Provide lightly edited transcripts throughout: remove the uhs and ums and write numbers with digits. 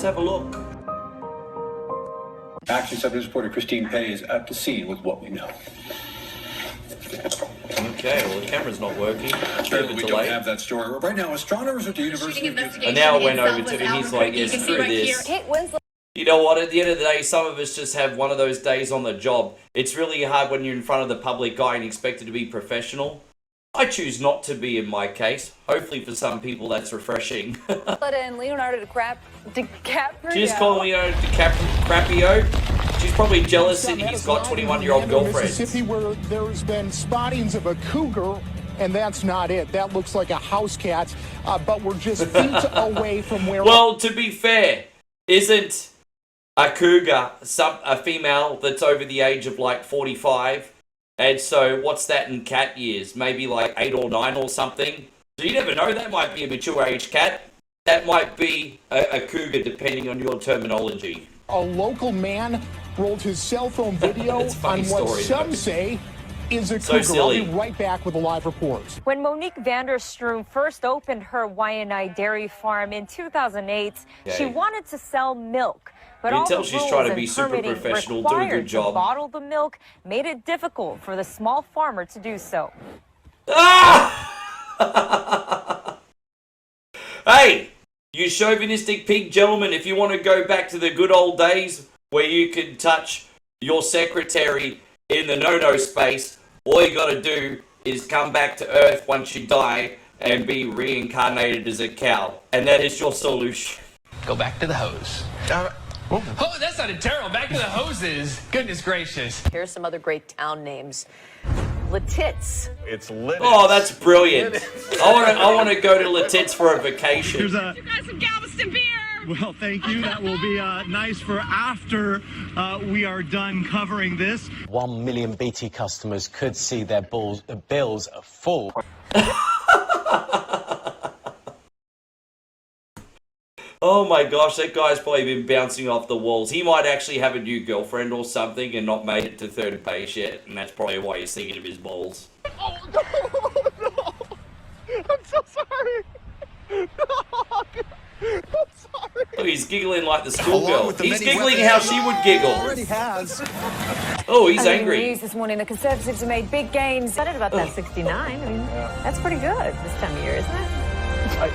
have a look. Action 7 reporter Christine Pei is at the scene with what we know. Okay, well the camera's not working. We don't have that story. Right now, astronomers at the University of Utah. And now it went over to him. He's like, yes, screw this. You know what? At the end of the day, some of us just have one of those days on the job. It's really hard when you're in front of the public eye and expected to be professional. I choose not to be in my case. Hopefully for some people that's refreshing. And Leonardo DiCaprio. She's calling Leonardo DiCaprio. She's probably jealous that he's got 21-year-old girlfriends. Mississippi, where there's been spottings of a cougar, and that's not it. That looks like a house cat, but we're just feet away from where... Well, to be fair, isn't a cougar a female that's over the age of like 45? And so what's that in cat years? Maybe like 8 or 9 or something? So you never know, that might be a mature age cat. That might be a cougar depending on your terminology. A local man rolled his cell phone video on what some say is a cougar. Silly. I'll be right back with a live report. When Monique Vanderstroom first opened her Waianae dairy farm in 2008, she wanted to sell milk. But You can all tell the she's rules trying to and be super permitting professional, do a good required job. to bottle the milk made it difficult for the small farmer to do so. Ah! Hey, you chauvinistic pig gentlemen, if you want to go back to the good old days where you could touch your secretary in the no-no space, all you got to do is come back to Earth once you die and be reincarnated as a cow. And that is your solution. Go back to the hose. Oh, that sounded terrible. Back to the hoses. Goodness gracious. Here's some other great town names. Lititz. It's lit. Oh, that's brilliant. I want to go to Lititz for a vacation. You guys some Galveston beer. Well, thank you. That will be nice for after we are done covering this. 1 million BT customers could see their bills full. Oh my gosh, that guy's probably been bouncing off the walls. He might actually have a new girlfriend or something and not made it to third base yet, and that's probably why he's thinking of his balls. Oh, no, no. I'm so sorry. No, I'm sorry. Oh, he's giggling like the schoolgirl. He's giggling how she would giggle. Already has. Oh, he's In the angry. news this morning, the Conservatives have made big gains. Excited about that 69. I mean, that's pretty good this time of year, isn't it?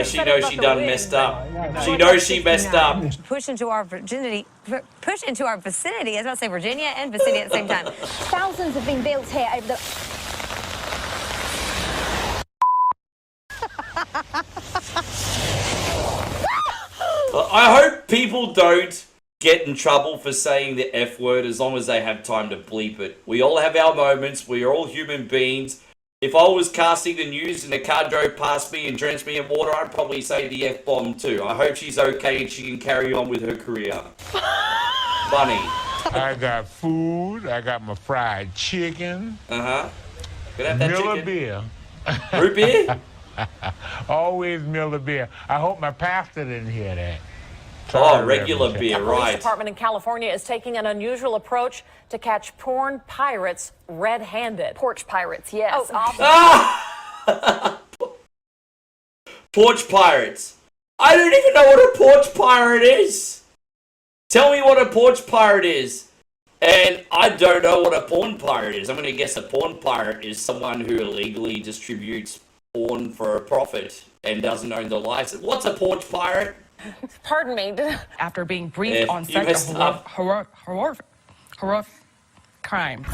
She knows she done messed up. She knows she messed up. Push into our vicinity. I was about to say Virginia and vicinity at the same time. Thousands have been built here over the... I hope people don't get in trouble for saying the F word as long as they have time to bleep it. We all have our moments. We are all human beings. If I was casting the news and a car drove past me and drenched me in water, I'd probably say the F-bomb too. I hope she's okay and she can carry on with her career. Funny. I got food. I got my fried chicken. Uh-huh. Gonna have that Miller chicken. beer. Root beer? Always Miller beer. I hope my pastor didn't hear that. Oh, regular beer, The right. police department in California is taking an unusual approach to catch porn pirates red-handed. Porch pirates, yes. Porch pirates. I don't even know what a porch pirate is. Tell me what a porch pirate is. And I don't know what a porn pirate is. I'm going to guess a porn pirate is someone who illegally distributes porn for a profit and doesn't own the license. What's a porch pirate? Pardon me. After being briefed on such a horrific crime.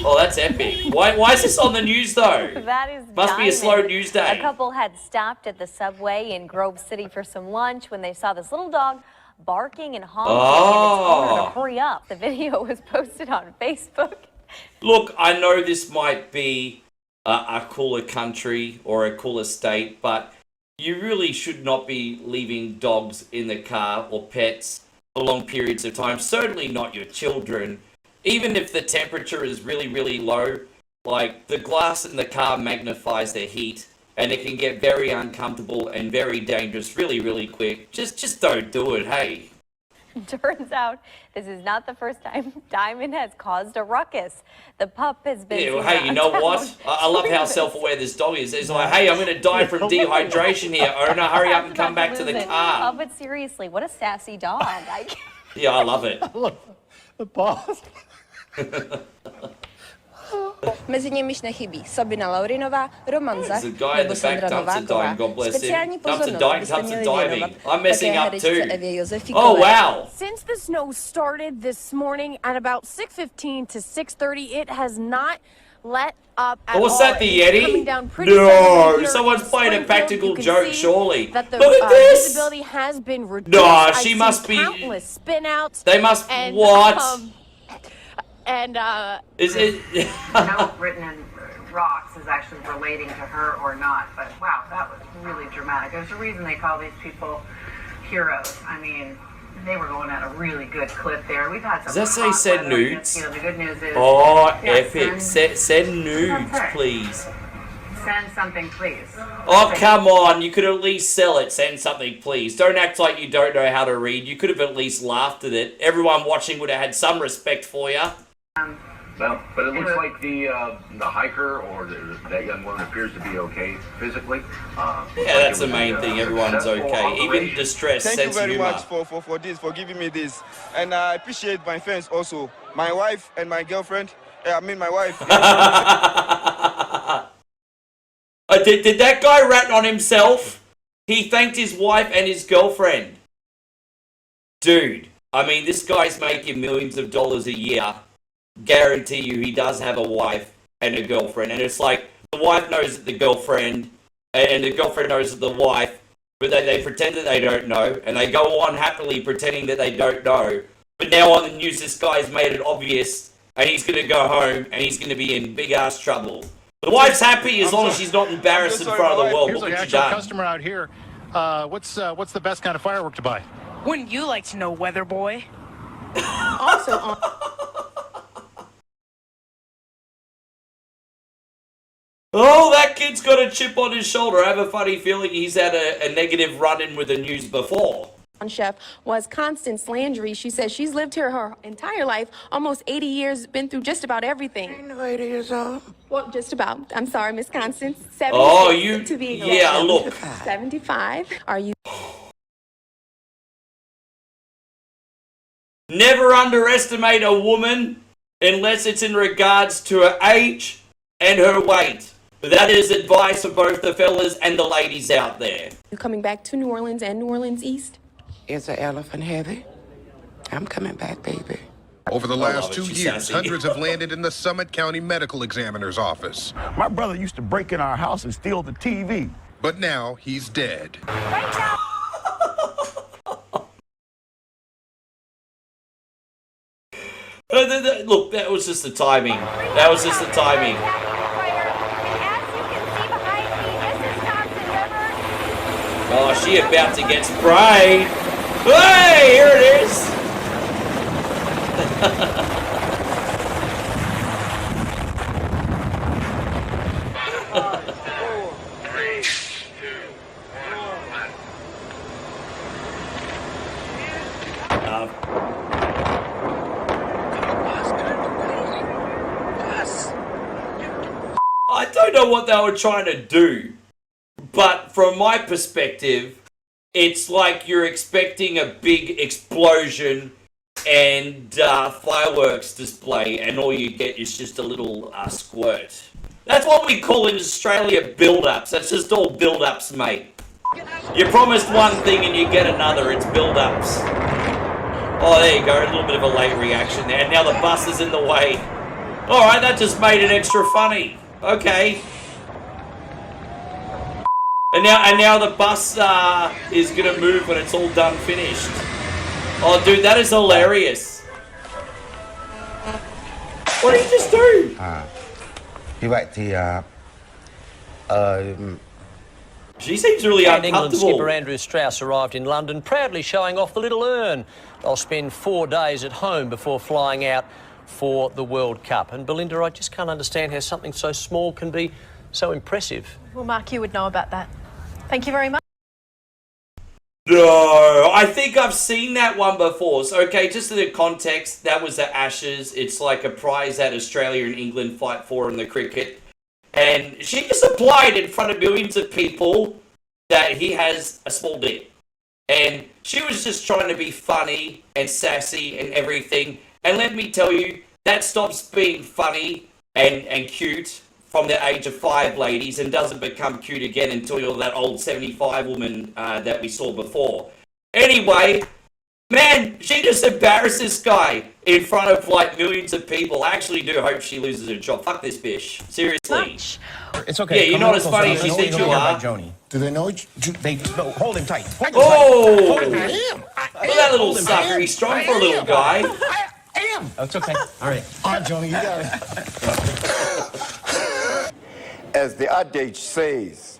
Oh, that's epic. Why is this on the news, though? That is Must be a slow news day. A couple had stopped at the subway in Grove City for some lunch when they saw this little dog barking and honking at its owner to hurry up. The video was posted on Facebook. Look, I know this might be a cooler country or a cooler state, but you really should not be leaving dogs in the car or pets for long periods of time. Certainly not your children. Even if the temperature is really, really low, like the glass in the car magnifies the heat and it can get very uncomfortable and very dangerous really, really quick. Just don't do it, hey. Turns out this is not the first time Diamond has caused a ruckus. The pup has been. Yeah, well, hey, you know what? I love how self-aware this dog is. It's like, hey, I'm going to die from dehydration here. Owner, hurry up and come back to the car. Oh, but seriously, what a sassy dog. Yeah, I love it. The boss. Mezi nimiž nechybí Sabina Laurinová, Roman Zach nebo Sandra Nováková. Speciální pozornost byste měli věnovat také herečce Evě Josefikové. Oh, wow. Since the snow started this morning at about 6:15 to 6:30, it has not let up at What's all. that, the Yeti? No, someone's playing a practical joke, surely. That the, Look at this! visibility has been reduced. No, she must be... Countless spin outs. They must... And, what? Is it... note written in rocks is actually relating to her or not, but wow, that was really dramatic. There's a reason they call these people heroes. I mean, they were going at a really good clip there. We've had some. Does that say send nudes? You know, the good news is. Oh, yeah, epic. Send nudes, please. Send something, please. Oh, come on. You could at least sell it. Send something, please. Don't act like you don't know how to read. You could have at least laughed at it. Everyone watching would have had some respect for you. Well, but it looks like the hiker or that young woman appears to be okay physically. Yeah, that's the main thing. Everyone's okay. Even distress. Thank you very humor. much for this, for giving me this. And I appreciate my fans also. My wife and my girlfriend. My wife. Did that guy rat on himself? He thanked his wife and his girlfriend. Dude, I mean, this guy's making millions of dollars a year. Guarantee you he does have a wife and a girlfriend. And it's like, the wife knows that the girlfriend, and the girlfriend knows that the wife, but they pretend that they don't know, and they go on happily pretending that they don't know. But now on the news, this guy's made it obvious, and he's going to go home, and he's going to be in big-ass trouble. The wife's happy as long as she's not embarrassed in front of the world. Here's Look an what you actual done. customer out here. What's the best kind of firework to buy? Wouldn't you like to know, weather boy? Also on. Oh, that kid's got a chip on his shoulder. I have a funny feeling he's had a negative run-in with the news before. Chef was Constance Landry. She says she's lived here her entire life, almost 80 years, been through just about everything. Ain't no 80 years old. Well, just about. I'm sorry, Miss Constance. 76 Oh, you... to be Yeah, look. 75. Are you... Never underestimate a woman unless it's in regards to her age and her weight. That is advice for both the fellas and the ladies out there. You coming back to New Orleans and New Orleans East? Is the elephant heavy? I'm coming back, baby. Over the last 2 years, hundreds have landed in the Summit County Medical Examiner's office. My brother used to break in our house and steal the TV. But now he's dead. Look, that was just the timing. That was just the timing. Oh, she about to get sprayed. Hey, here it is. I don't know what they were trying to do, but from my perspective, it's like you're expecting a big explosion and fireworks display, and all you get is just a little squirt. That's what we call in Australia build-ups. That's just all build-ups, mate. You promised one thing and you get another. It's build-ups. Oh, there you go. A little bit of a late reaction there. Now the bus is in the way. Alright, that just made it extra funny. Okay. And now the bus is gonna move when it's all done finished. Oh, dude, that is hilarious. What did he just do? You like the She seems really And England uncomfortable. skipper Andrew Strauss arrived in London, proudly showing off the little urn. They'll spend 4 days at home before flying out for the World Cup. And Belinda, I just can't understand how something so small can be so impressive. Well, Mark, you would know about that. Thank you very much. No, I think I've seen that one before. So, okay, just in the context, that was the Ashes. It's like a prize that Australia and England fight for in the cricket. And she just applied in front of millions of people that he has a small dick. And she was just trying to be funny and sassy and everything. And let me tell you, that stops being funny and cute from the age of 5, ladies, and doesn't become cute again until you're that old 75 woman that we saw before. Anyway, man, she just embarrassed this guy in front of like millions of people. I actually do hope she loses her job. Fuck this bitch. Seriously. It's okay. Yeah, you're not as funny as you think you are. Do they know each? No, hold him tight. Hold him Oh! tight. Look at that little sucker. He's strong for a little guy. I am. That's okay. All right. All right, Joni, you got it. As the adage says,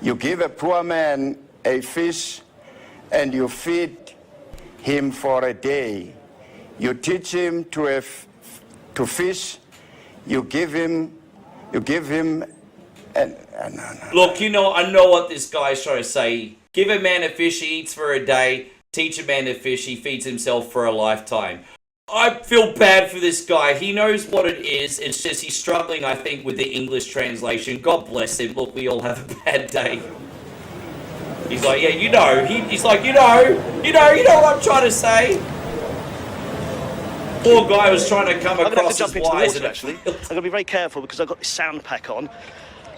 you give a poor man a fish and you feed him for a day. You teach him to fish. You give him. Look, you know, I know what this guy's trying to say. Give a man a fish, he eats for a day. Teach a man to fish, he feeds himself for a lifetime. I feel bad for this guy. He knows what it is. It's just he's struggling, I think, with the English translation. God bless him. Look, we all have a bad day. He's like, yeah, you know. He's like, you know what I'm trying to say. Poor guy was trying to come across as wise. Actually, I'm going to be very careful because I've got this sound pack on.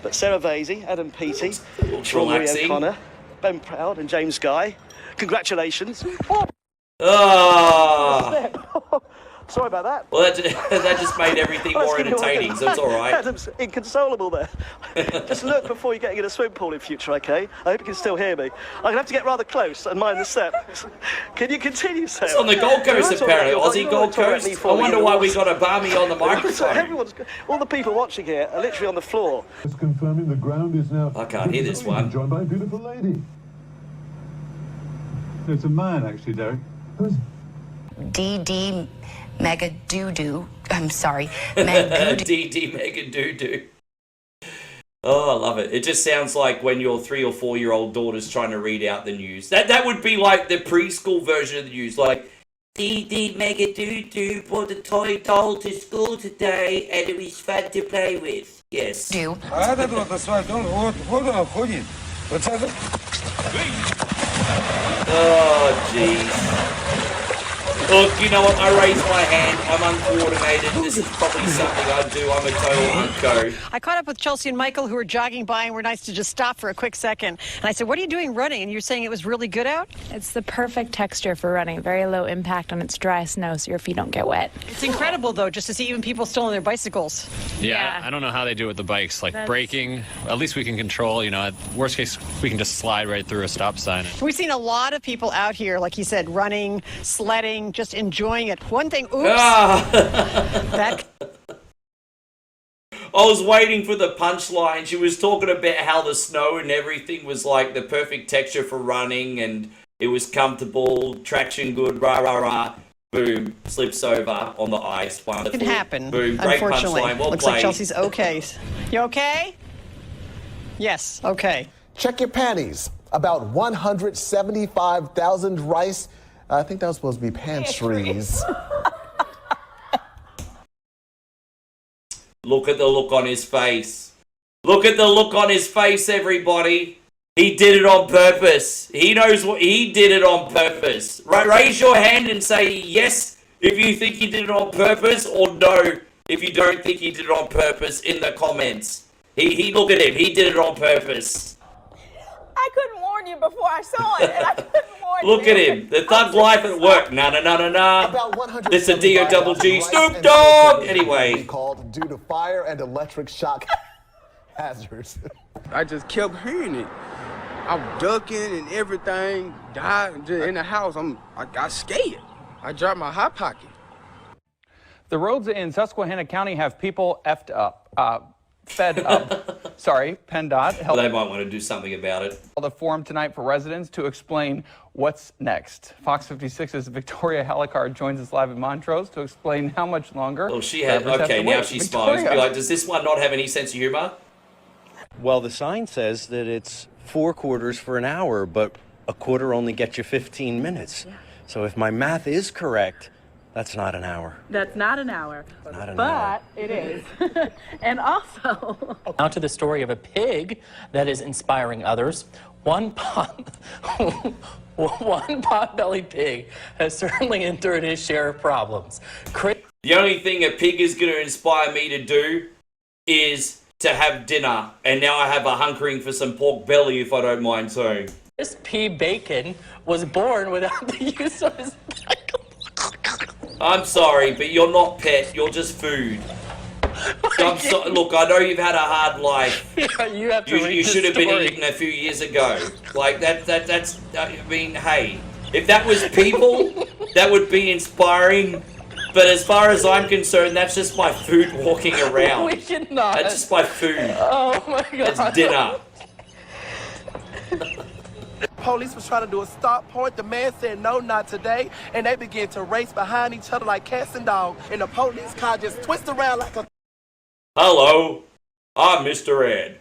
But Sarah Vasey, Adam Peaty, Rory O'Connor, Ben Proud and James Guy, congratulations. Sorry about that. Well, that just made everything more entertaining, so it's all right. Adam's inconsolable there. Just look before you're getting in a swim pool in future, okay? I hope you can still hear me. I'm going to have to get rather close and mind the step. Can you continue, Sarah? It's on the Gold Coast, apparently. Aussie Gold Coast. I wonder why we got a Barmy on the microphone. All the people watching here are literally on the floor. Just confirming the ground is now... I can't hear this one. ...joined by a beautiful lady. It's a man, actually, Derek. Who's... DD Mega Doo-Doo. I'm sorry. Mega DD Mega Doo-Doo. Oh, I love it. It just sounds like when your 3 or 4-year-old daughter's trying to read out the news. That would be like the preschool version of the news. Like, DD Mega Doo-Doo brought a toy doll to school today and it was fun to play with. Yes. Do. Oh, jeez. Look, you know what? I raise my hand. I'm uncoordinated. This is probably something I do. I'm a total unco. I caught up with Chelsea and Michael, who were jogging by and were nice to just stop for a quick second. And I said, what are you doing running? And you're saying it was really good out? It's the perfect texture for running. Very low impact on its dry snow, so your feet don't get wet. It's incredible, though, just to see even people still on their bicycles. Yeah, I don't know how they do it with the bikes. Like braking, at least we can control. You know, at worst case, we can just slide right through a stop sign. We've seen a lot of people out here, like you said, running, sledding, just enjoying it. One thing, oops. I was waiting for the punchline. She was talking about how the snow and everything was like the perfect texture for running and it was comfortable, traction good, rah, rah, rah. Boom, slips over on the ice. Wonderful. It can happen. Boom, great unfortunately. punchline. Well Looks played. like Chelsea's okay. You okay? Yes, okay. Check your panties. About 175,000 rice. I think that was supposed to be pantries. Look at the look on his face. Look at the look on his face, everybody. He did it on purpose. He knows what he did it on purpose. Right, raise your hand and say yes if you think he did it on purpose, or no if you don't think he did it on purpose in the comments. He look at him. He did it on purpose. I couldn't warn you before I saw it, and I couldn't warn you. Look at him. The thug life at work. Nah. It's a D-O-double-G. Snoop Dogg. Anyway. Called due to fire and electric shock hazards. I just kept hearing it. I'm ducking and everything. Died in the house. I got scared. I dropped my hot pocket. The roads in Susquehanna County have people fed up. Sorry, PennDOT. Well, they might want to do something about it. The forum tonight for residents to explain what's next. Fox 56's Victoria Halicard joins us live in Montrose to explain how much longer. Oh, she had. Okay, now she smiles. Be like, does this one not have any sense of humor? Well, the sign says that it's 4 quarters for an hour, but a quarter only gets you 15 minutes. Yeah. So if my math is correct, that's not an hour. That's not an hour. Not an but hour. It is. And also... Now to the story of a pig that is inspiring others. One pot-bellied pig has certainly endured his share of problems. The only thing a pig is going to inspire me to do is to have dinner. And now I have a hunkering for some pork belly, if I don't mind saying. This P. Bacon was born without the use of his... I'm sorry, but you're not pet. You're just food. Look, I know you've had a hard life. Yeah, you have to You should have been eaten a few years ago. Like that's. I mean, hey, if that was people, that would be inspiring. But as far as I'm concerned, that's just my food walking around. We cannot. That's just my food. Oh my God. That's dinner. Police was trying to do a stop point. The man said, no, not today. And they began to race behind each other like cats and dogs. And the police car just twisted around like a... Hello, I'm Mr. Ed.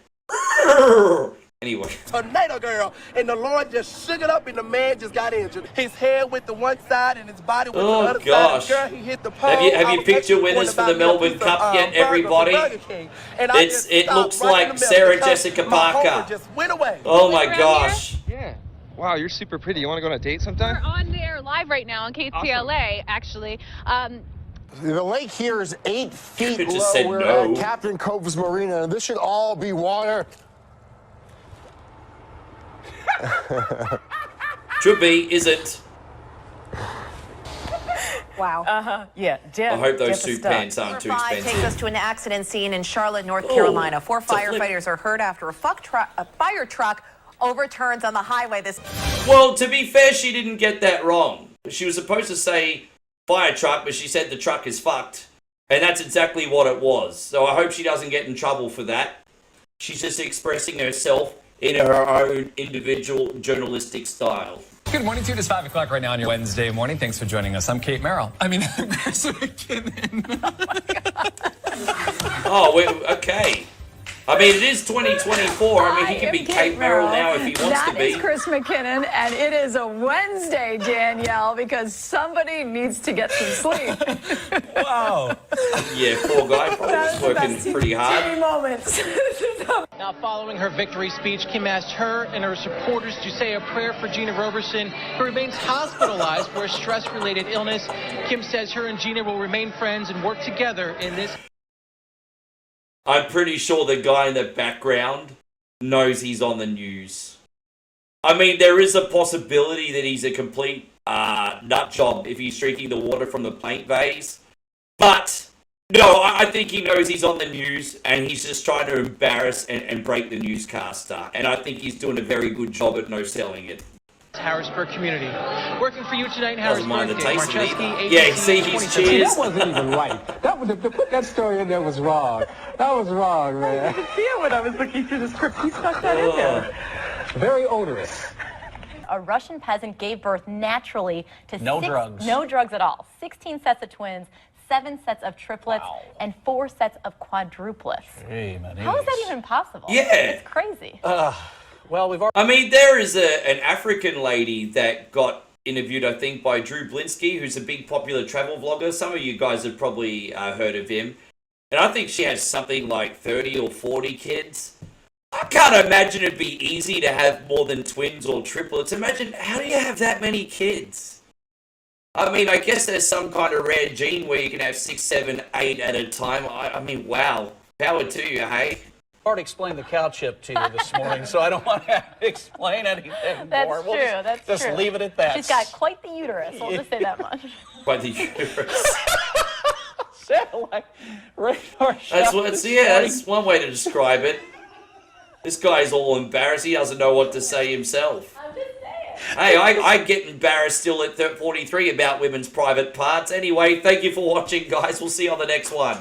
Anyway. Tornado girl. And the Lord just shook it up and the man just got injured. His head went to one side and his body went to the other gosh. side. Girl, he hit the pole. Have you picked your winners for the Melbourne Cup yet, everybody? It looks like Sarah Jessica Parker. Just went away. Oh my gosh. Yeah. Wow, you're super pretty. You want to go on a date sometime? We're on there live right now on KTLA, actually. The lake here is 8 feet You low. just said We're no. at Captain Cove's Marina, and this should all be water. Should be, is it? Wow. Yeah. I hope those suit pants aren't too expensive. Takes us to an accident scene in Charlotte, North Carolina. 4 firefighters are hurt after a fire truck overturns on the highway. Well, to be fair, she didn't get that wrong. She was supposed to say fire truck, but she said the truck is fucked. And that's exactly what it was. So I hope she doesn't get in trouble for that. She's just expressing herself in her own individual journalistic style. Good morning to you. It's 5 o'clock right now on your Wednesday morning. Thanks for joining us. I'm Kate Merrill. I'm Chris McKinnon. Okay. I mean, it is 2024. I mean, he can be Kate Merrill now if he wants to be. That is Chris McKinnon, and it is a Wednesday, Danielle, because somebody needs to get some sleep. Wow. Yeah, poor guy probably was working pretty hard. Moments. Now, following her victory speech, Kim asked her and her supporters to say a prayer for Gina Roberson, who remains hospitalized for a stress-related illness. Kim says her and Gina will remain friends and work together in this. I'm pretty sure the guy in the background knows he's on the news. I mean, there is a possibility that he's a complete nut job if he's drinking the water from the paint vase. But, no, I think he knows he's on the news and he's just trying to embarrass and break the newscaster. And I think he's doing a very good job at no-selling it. Harrisburg community. Working for you tonight in Harrisburg, Dave Marcheski, yeah, see, he's cheers. That wasn't even right. To put that story in there was wrong. That was wrong, man. I didn't see it when I was looking through the script. He stuck that in there. Very odorous. A Russian peasant gave birth naturally to no drugs at all. 16 sets of twins, 7 sets of triplets, and 4 sets of quadruplets. Hey, how is that even possible? Yeah. It's crazy. Well, we've already... I mean, there is an African lady that got interviewed, I think, by Drew Blinsky, who's a big popular travel vlogger. Some of you guys have probably heard of him. And I think she has something like 30 or 40 kids. I can't imagine it'd be easy to have more than twins or triplets. Imagine, how do you have that many kids? I mean, I guess there's some kind of rare gene where you can have 6, 7, 8 at a time. I mean, wow. Power to you, hey? I already explained the cow chip to you this morning, so I don't want to have to explain anything That's more. true. We'll just leave it at that. She's got quite the uterus. I'll just say that much. Quite the uterus. Like radar that's one way to describe it. This guy's all embarrassed. He doesn't know what to say himself. I'm just saying. Hey, I get embarrassed still at 43 about women's private parts. Anyway, thank you for watching, guys. We'll see you on the next one.